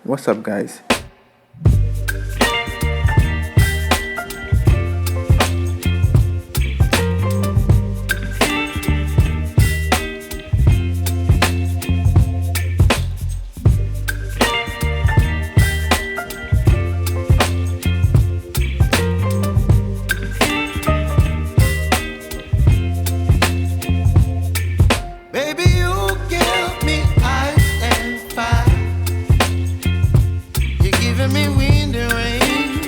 What's up, guys? Baby, you give me ice and fire. You're giving me wind and rain.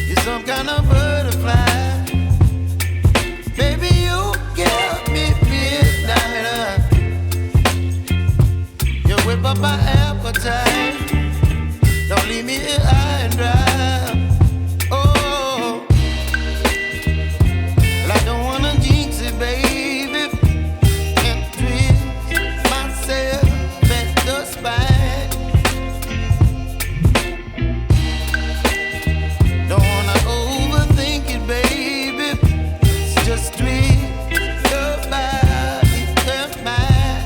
You're some kind of butterfly. Baby, you give me midnight. You whip up my appetite. Don't leave me here high and dry. Oh, well, I don't wanna jinx it, baby. And twist myself at the spine. Don't wanna overthink it, baby. It's just twist your body and mine.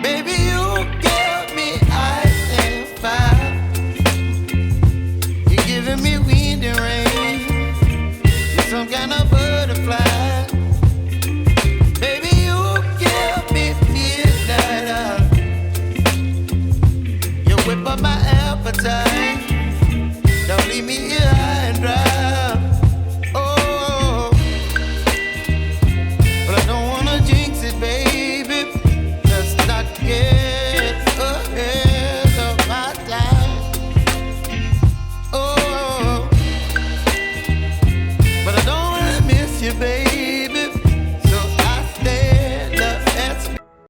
Baby, you give me ice and fire. You're giving me wind and rain. You're some kind of butterfly. Baby, you give me midnight. You whip up my appetite. Don't leave me here high and dry. Oh, but I don't wanna jinx it, baby. Let's not get ahead of my time. Oh, but I don't wanna miss you, baby.